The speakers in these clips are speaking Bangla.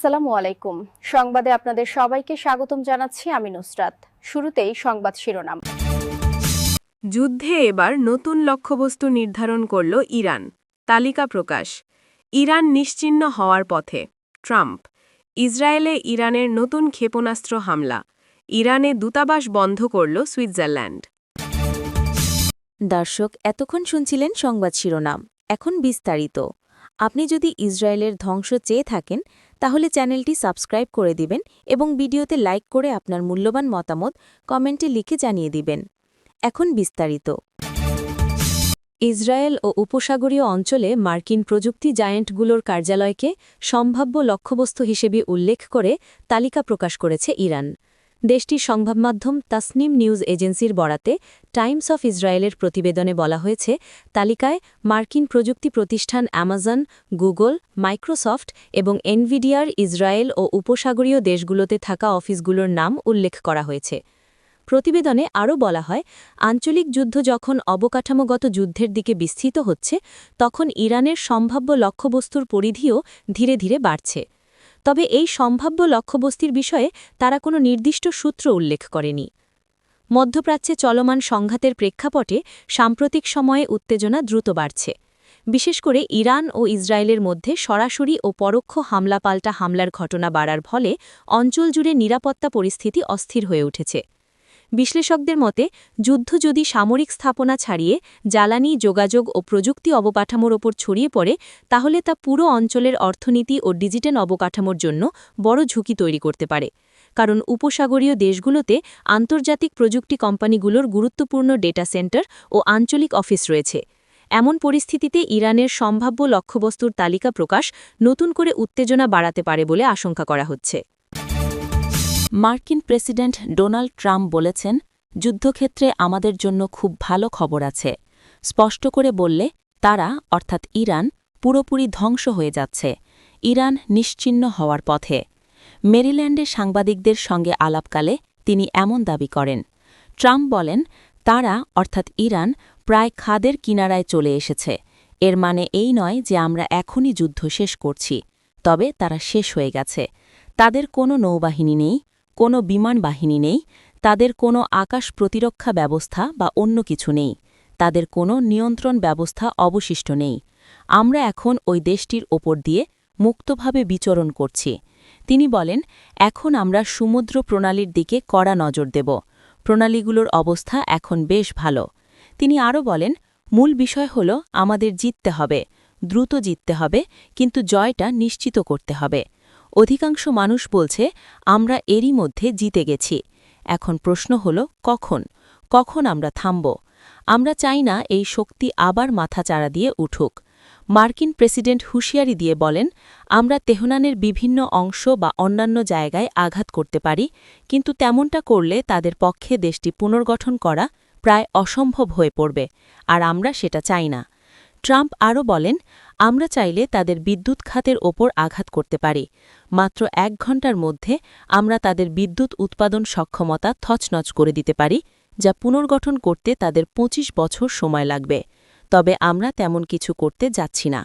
আসসালামু আলাইকুম। সংবাদে আপনাদের সবাইকে স্বাগতম জানাচ্ছি আমি নুসরাত। শুরুতেই সংবাদ শিরোনাম। যুদ্ধে এবার নতুন লক্ষ্যবস্তু নির্ধারণ করল ইরান। তালিকা প্রকাশ। ইরান নিশ্চিহ্ন হওয়ার পথে। ট্রাম্প। ইসরায়েলে ইরানের নতুন ক্ষেপণাস্ত্র হামলা। ইরানে দূতাবাস বন্ধ করল সুইজারল্যান্ড। দর্শক, এতক্ষণ শুনছিলেন সংবাদ শিরোনাম। এখন বিস্তারিত। আপনি যদি ইসরায়েলের ধ্বংস চেয়ে থাকেন তাহলে চ্যানেলটি সাবস্ক্রাইব করে দিবেন এবং ভিডিওতে লাইক করে আপনার মূল্যবান মতামত কমেন্টে লিখে জানিয়ে দিবেন। এখন বিস্তারিত। ইসরায়েল ও উপসাগরীয় অঞ্চলে মার্কিন প্রযুক্তি জায়ান্টগুলোর কার্যালয়কে সম্ভাব্য লক্ষ্যবস্তু হিসেবে উল্লেখ করে তালিকা প্রকাশ করেছে ইরান। দেশটির সংবাদমাধ্যম তাসনিম নিউজ এজেন্সির বরাতে টাইমস অফ ইসরায়েলের প্রতিবেদনে বলা হয়েছে, তালিকায় মার্কিন প্রযুক্তি প্রতিষ্ঠান অ্যামাজন, গুগল, মাইক্রোসফট এবং এনভিডিয়ার ইসরায়েল ও উপসাগরীয় দেশগুলোতে থাকা অফিসগুলোর নাম উল্লেখ করা হয়েছে। প্রতিবেদনে আরও বলা হয়, আঞ্চলিক যুদ্ধ যখন অবকাঠামোগত যুদ্ধের দিকে বিস্তৃত হচ্ছে, তখন ইরানের সম্ভাব্য লক্ষ্যবস্তুর পরিধিও ধীরে ধীরে বাড়ছে। তবে এই সম্ভাব্য লক্ষ্যবস্তুর বিষয়ে তারা কোনো নির্দিষ্ট সূত্র উল্লেখ করেনি। মধ্যপ্রাচ্যে চলমান সংঘাতের প্রেক্ষাপটে সাম্প্রতিক সময়ে উত্তেজনা দ্রুত বাড়ছে। বিশেষ করে ইরান ও ইসরায়েলের মধ্যে সরাসরি ও পরোক্ষ হামলাপাল্টা হামলার ঘটনা বাড়ার ফলে অঞ্চল জুড়ে নিরাপত্তা পরিস্থিতি অস্থির হয়ে উঠেছে। বিশ্লেষকদের মতে, যুদ্ধ যদি সামরিক স্থাপনা ছাড়িয়ে জ্বালানি, যোগাযোগ ও প্রযুক্তি অবকাঠামোর ওপর ছড়িয়ে পড়ে, তাহলে তা পুরো অঞ্চলের অর্থনীতি ও ডিজিটাল অবকাঠামোর জন্য বড় ঝুঁকি তৈরি করতে পারে। কারণ উপসাগরীয় দেশগুলোতে আন্তর্জাতিক প্রযুক্তি কোম্পানিগুলোর গুরুত্বপূর্ণ ডেটা সেন্টার ও আঞ্চলিক অফিস রয়েছে। এমন পরিস্থিতিতে ইরানের সম্ভাব্য লক্ষ্যবস্তুর তালিকা প্রকাশ নতুন করে উত্তেজনা বাড়াতে পারে বলে আশঙ্কা করা হচ্ছে। মার্কিন প্রেসিডেন্ট ডোনাল্ড ট্রাম্প বলেছেন, যুদ্ধক্ষেত্রে আমাদের জন্য খুব ভালো খবর আছে। স্পষ্ট করে বললে, তারা অর্থাৎ ইরান পুরোপুরি ধ্বংস হয়ে যাচ্ছে। ইরান নিশ্চিহ্ন হওয়ার পথে। মেরিল্যান্ডে সাংবাদিকদের সঙ্গে আলাপকালে তিনি এমন দাবি করেন। ট্রাম্প বলেন, তারা অর্থাৎ ইরান প্রায় খাদের কিনারায় চলে এসেছে। এর মানে এই নয় যে আমরা এখনই যুদ্ধ শেষ করছি, তবে তারা শেষ হয়ে গেছে। তাদের কোনো নৌবাহিনী নেই, কোনো বিমান বাহিনী নেই, তাদের কোনো আকাশ প্রতিরক্ষা ব্যবস্থা বা অন্য কিছু নেই, তাদের কোনো নিয়ন্ত্রণ ব্যবস্থা অবশিষ্ট নেই। আমরা এখন ওই দেশটির ওপর দিয়ে মুক্তভাবে বিচরণ করছি। তিনি বলেন, এখন আমরা সমুদ্র প্রণালীর দিকে কড়া নজর দেব। প্রণালীগুলোর অবস্থা এখন বেশ ভালো। তিনি আরও বলেন, মূল বিষয় হল আমাদের জিততে হবে, দ্রুত জিততে হবে, কিন্তু জয়টা নিশ্চিত করতে হবে। অধিকাংশ মানুষ বলছে, আমরা এরই মধ্যে জিতে গেছি। এখন প্রশ্ন হল কখন আমরা থামব। আমরা চাই না এই শক্তি আবার মাথাচাড়া দিয়ে উঠুক। মার্কিন প্রেসিডেন্ট হুঁশিয়ারি দিয়ে বলেন, আমরা তেহরানের বিভিন্ন অংশ বা অন্যান্য জায়গায় আঘাত করতে পারি, কিন্তু তেমনটা করলে তাদের পক্ষে দেশটি পুনর্গঠন করা প্রায় অসম্ভব হয়ে পড়বে, আর আমরা সেটা চাই না। ট্রাম্প আরও বলেন, আমরা চাইলে তাদের বিদ্যুৎ খাতের ওপর আঘাত করতে পারি। মাত্র ১ ঘণ্টার মধ্যে আমরা তাদের বিদ্যুৎ উৎপাদন সক্ষমতা তছনছ করে দিতে পারি, যা পুনর্গঠন করতে তাদের ২৫ বছর সময় লাগবে। তবে আমরা তেমন কিছু করতে যাচ্ছি না।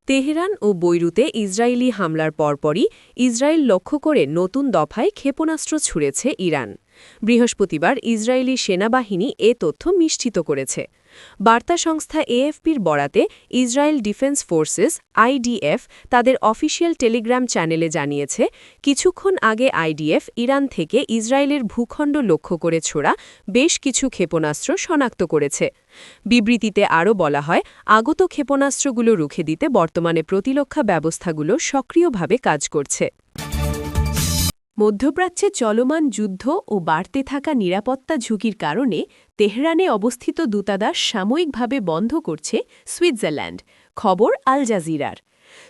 তেহরান ও বৈরুতে ইসরায়েলি হামলার পরপরই ইসরায়েল লক্ষ্য করে নতুন দফায় ক্ষেপণাস্ত্র ছুড়েছে ইরান। বৃহস্পতিবার ইসরায়েলি সেনাবাহিনী এ তথ্য নিশ্চিত করেছে। বার্তা সংস্থা এএফপির বরাতে ইসরায়েল ডিফেন্স ফোর্সেস আইডিএফ তাদের অফিসিয়াল টেলিগ্রাম চ্যানেলে জানিয়েছে, কিছুক্ষণ আগে আইডিএফ ইরান থেকে ইসরায়েলের ভূখণ্ড লক্ষ্য করে ছোড়া বেশ কিছু ক্ষেপণাস্ত্র শনাক্ত করেছে। বিবৃতিতে আরও বলা হয়, আগত ক্ষেপণাস্ত্রগুলো রুখে দিতে বর্তমানে প্রতিরক্ষা ব্যবস্থাগুলো সক্রিয়ভাবে কাজ করছে। মধ্যপ্রাচ্যে চলমান যুদ্ধ ও বাড়তে থাকা নিরাপত্তা ঝুঁকির কারণে তেহরানে অবস্থিত দূতাবাস সাময়িকভাবে বন্ধ করছে সুইজারল্যান্ড। খবর আল জাজিরার।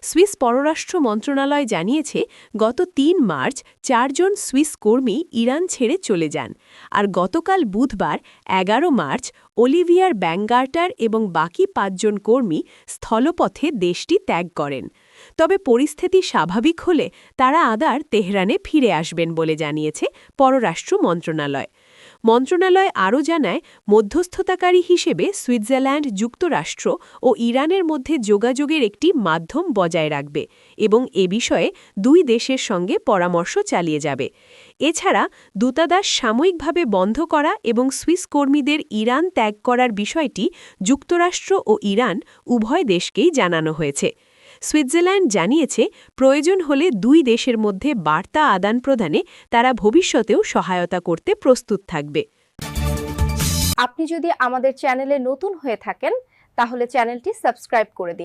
সুইস পররাষ্ট্র মন্ত্রণালয় জানিয়েছে, গত ৩ মার্চ ৪ জন সুইস কর্মী ইরান ছেড়ে চলে যান, আর গতকাল বুধবার ১১ মার্চ অলিভিয়ার ব্যাঙ্গার্টার এবং বাকি ৫ জন কর্মী স্থলপথে দেশটি ত্যাগ করেন। তবে পরিস্থিতি স্বাভাবিক হলে তারা আবার তেহরানে ফিরে আসবেন বলে জানিয়েছে পররাষ্ট্র মন্ত্রণালয়। মন্ত্রণালয় আরও জানায়, মধ্যস্থতাকারী হিসেবে সুইজারল্যান্ড, যুক্তরাষ্ট্র ও ইরানের মধ্যে যোগাযোগের একটি মাধ্যম বজায় রাখবে এবং এ বিষয়ে দুই দেশের সঙ্গে পরামর্শ চালিয়ে যাবে। এছাড়া দূতাবাস সাময়িকভাবে বন্ধ করা এবং সুইস কর্মীদের ইরান ত্যাগ করার বিষয়টি যুক্তরাষ্ট্র ও ইরান উভয় দেশকেই জানানো হয়েছে। সুইজারল্যান্ড জানিয়েছে, প্রয়োজন হলে দুই দেশের মধ্যে বার্তা আদান-প্রদানে তারা ভবিষ্যতেও সহায়তা করতে প্রস্তুত থাকবে। আপনি যদি আমাদের চ্যানেলে নতুন হয়ে থাকেন তাহলে চ্যানেলটি সাবস্ক্রাইব করে দিন।